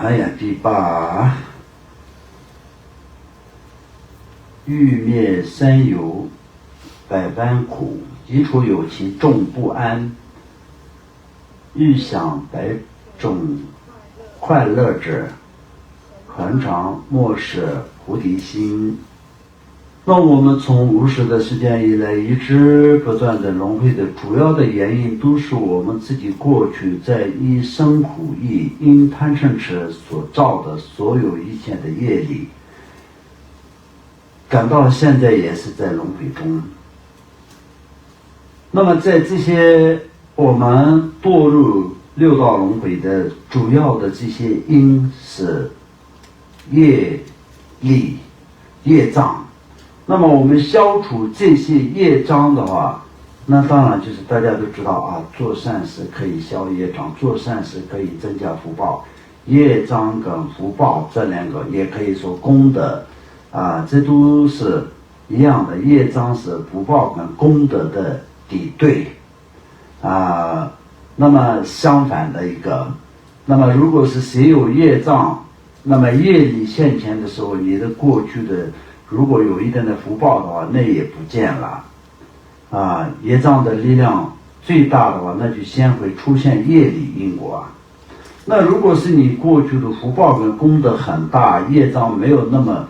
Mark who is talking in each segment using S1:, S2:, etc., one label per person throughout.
S1: 哎呀，第八，欲灭三有，百般苦，一处有其众不安，欲享百种快乐者，恒常莫舍菩提心。那我们从无始的时间以来一直不断的轮回的主要的原因，都是我们自己过去在一生苦役因贪嗔痴所造的所有一切的业力，感到现在也是在轮回中。那么在这些我们堕入六道轮回的主要的这些因是业力、业障。那么我们消除这些业障的话，那当然就是大家都知道啊，做善事可以消业障，做善事可以增加福报。业障跟福报这两个也可以说功德啊，这都是一样的。业障是福报跟功德的敌对啊。那么相反的一个，那么如果是谁有业障，那么业力现前的时候，你的过去的如果有一定的福报的话，那也不见了啊。业障的力量最大的话，那就先会出现业力因果啊。那如果是你过去的福报跟功德很大，业障没有那么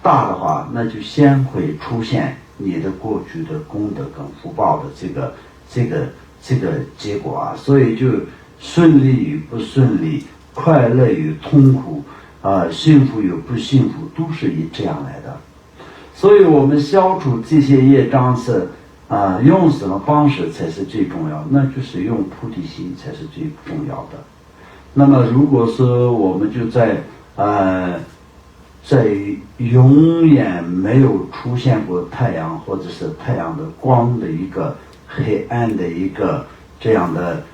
S1: 大的话，那就先会出现你的过去的功德跟福报的这个结果啊。所以就顺利与不顺利，快乐与痛苦幸福与不幸福，都是以这样来的。所以我们消除这些业障是用什么方式才是最重要？那就是用菩提心才是最重要的。那么如果说我们就在永远没有出现过太阳或者是太阳的光的一个黑暗的一个这样的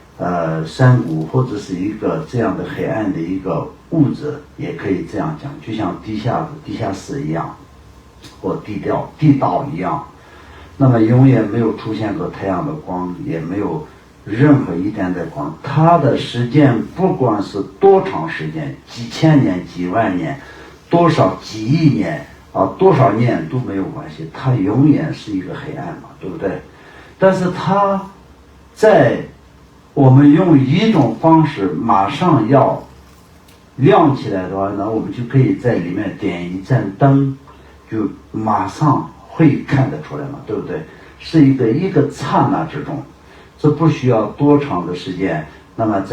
S1: 山谷，或者是一个这样的黑暗的一个物质，也可以这样讲，就像地下室一样，或地道一样。那么永远没有出现过太阳的光，也没有任何一点的光，它的时间不管是多长时间，几千年、几万年，多少几亿年多少年都没有关系，它永远是一个黑暗嘛，对不对？但是它在我们用一种方式马上要亮起来的话呢，我们就可以在里面点一盏灯，就马上会看得出来嘛，对不对？是一个刹那之中，这不需要多长的时间。那么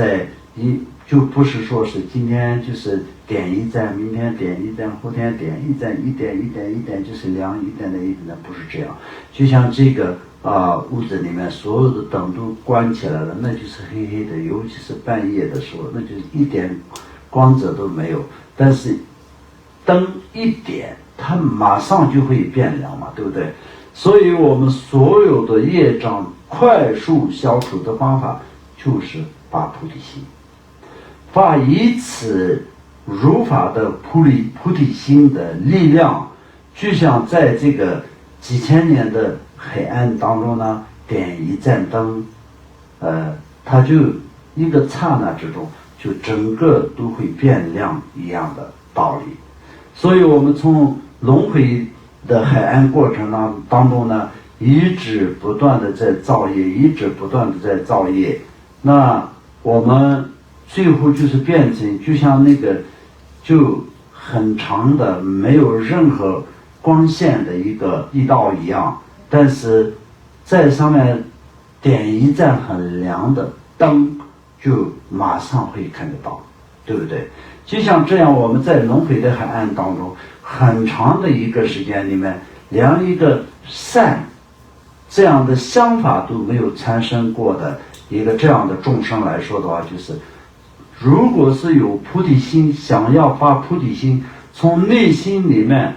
S1: 就不是说是今天就是点一盏，明天点一盏，后天点一盏，一点就是亮一点的，不是这样。就像这个屋子里面所有的灯都关起来了，那就是黑黑的，尤其是半夜的时候，那就是一点光泽都没有。但是灯一点，它马上就会变亮嘛，对不对？所以我们所有的业障快速消除的方法，就是发菩提心，发以此如法的菩提心的力量，就像在这个几千年的黑暗当中呢，点一盏灯，它就一个刹那之中，就整个都会变亮一样的道理。所以我们从轮回的黑暗过程当中呢，一直不断的在造业，一直不断的在造业，那我们最后就是变成就像那个就很长的没有任何光线的一个地道一样，但是在上面点一盏很亮的灯，就马上会看得到，对不对？就像这样，我们在轮回的黑暗当中，很长的一个时间里面，连一个善这样的想法都没有产生过的一个这样的众生来说的话，就是如果是有菩提心，想要发菩提心，从内心里面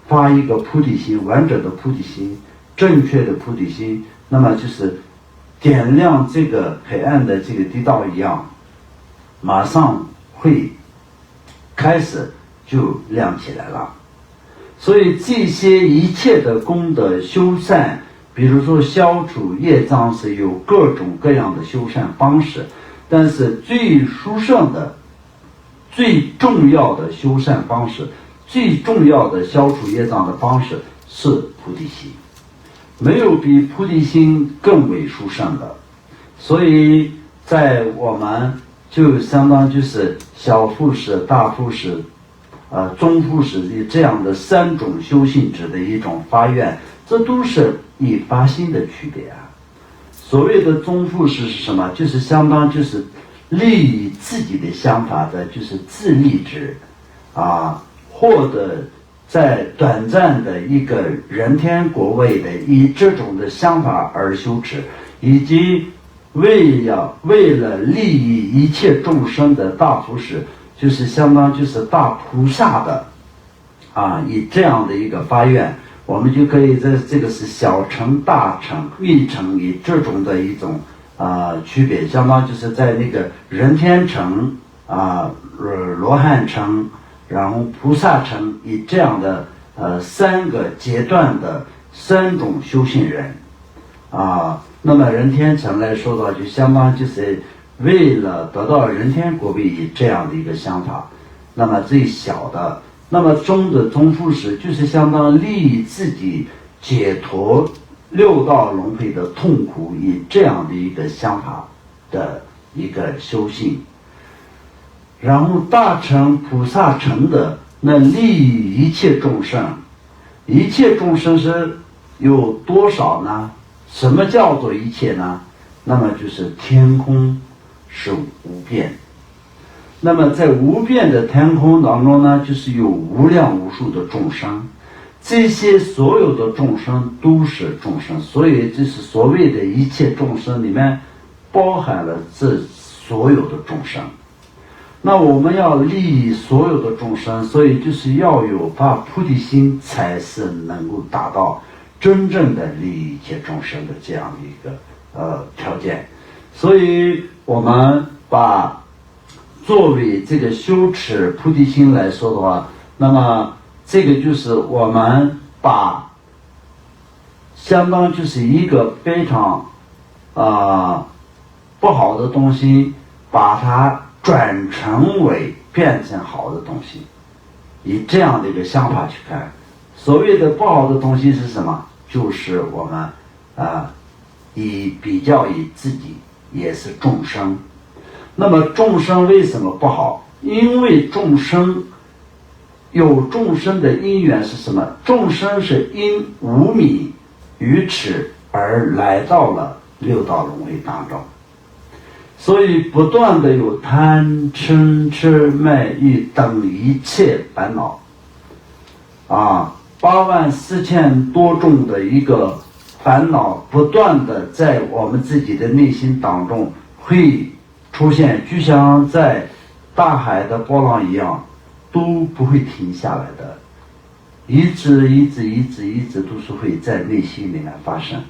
S1: 发一个菩提心，完整的菩提心，正确的菩提心，那么就是点亮这个黑暗的这个地道一样，马上会开始就亮起来了。所以这些一切的功德修善，比如说消除业障，是有各种各样的修善方式，但是最殊胜的最重要的修善方式，最重要的消除业障的方式是菩提心，没有比菩提心更为殊胜的。所以在我们就相当就是小富士、大富士、中富士这样的3种修行者的一种发愿，这都是以发心的区别啊。所谓的中富士是什么？就是相当就是利益自己的想法的，就是自利之获得在短暂的一个人天国位的以这种的想法而修持，以及为了利益一切众生的大富士，就是相当就是大菩萨的以这样的一个发愿，我们就可以在这个是小乘、大乘、密乘以这种的一种区别，相当就是在那个人天乘罗汉乘，然后菩萨乘，以这样的3个阶段的3种修行人那么人天乘来说的话，就相当就是为了得到人天国位以这样的一个想法。那么最小的，那么中的中富士就是相当利益自己解脱6道轮回的痛苦，以这样的一个想法的一个修行。然后大乘菩萨乘的那利益一切众生，一切众生是有多少呢？什么叫做一切呢？那么就是天空是无边，那么在无边的天空当中呢，就是有无量无数的众生，这些所有的众生都是众生，所以就是所谓的一切众生里面包含了这所有的众生。那我们要利益所有的众生，所以就是要有发菩提心，才是能够达到真正的利益一切众生的这样的一个条件。所以我们把作为这个修持菩提心来说的话，那么这个就是我们把相当就是一个非常不好的东西，把它转成为变成好的东西，以这样的一个想法去看。所谓的不好的东西是什么？就是我们比较以自己也是众生。那么众生为什么不好？因为众生有众生的因缘是什么？众生是因无明愚痴而来到了6道轮回当中，所以不断的有贪嗔痴慢疑等一切烦恼84000多种的一个烦恼，不断的在我们自己的内心当中会出现，就像在大海的波浪一样，都不会停下来的，一直都是会在内心里面发生。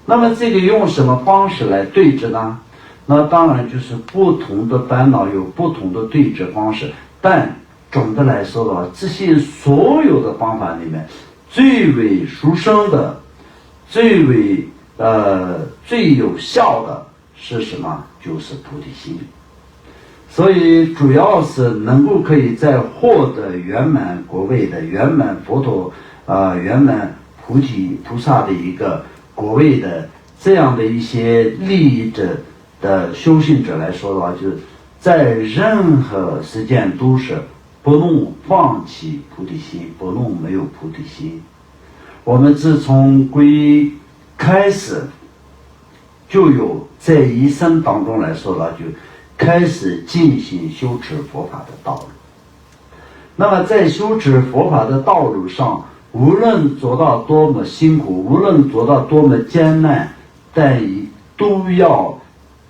S1: 那么这个用什么方式来对治呢？那当然就是不同的烦恼有不同的对治方式，但总的来说的话，这些所有的方法里面，最为殊胜的、最有效的是什么？就是菩提心。所以主要是能够可以在获得圆满国位的圆满佛陀圆满菩提菩萨的一个国位的这样的一些利益者的修行者来说的话，就是在任何时间都是不能放弃菩提心，不能没有菩提心。我们自从皈依开始，就有在一生当中来说了，就开始进行修持佛法的道路。那么在修持佛法的道路上，无论做到多么辛苦，无论做到多么艰难，但都要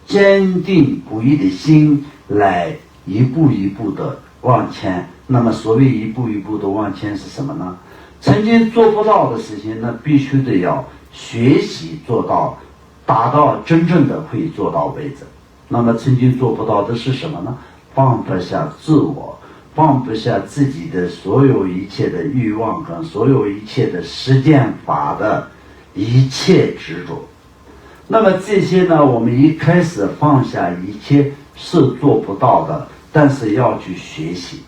S1: 坚定不移的心来一步一步的往前。那么所谓一步一步的往前是什么呢？曾经做不到的事情，那必须得要学习做到，达到真正的会做到为止。那么曾经做不到的是什么呢？放不下自我，放不下自己的所有一切的欲望跟所有一切的实践法的一切执着。那么这些呢，我们一开始放下一切是做不到的，但是要去学习，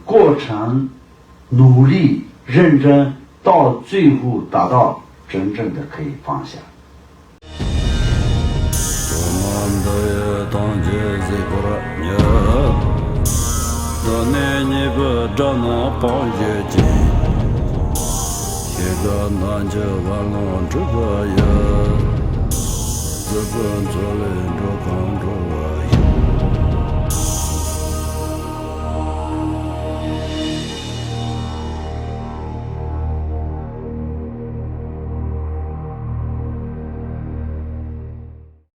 S1: 过程努力认真，到最后达到真正的可以放下。
S2: 资本做人着扛着我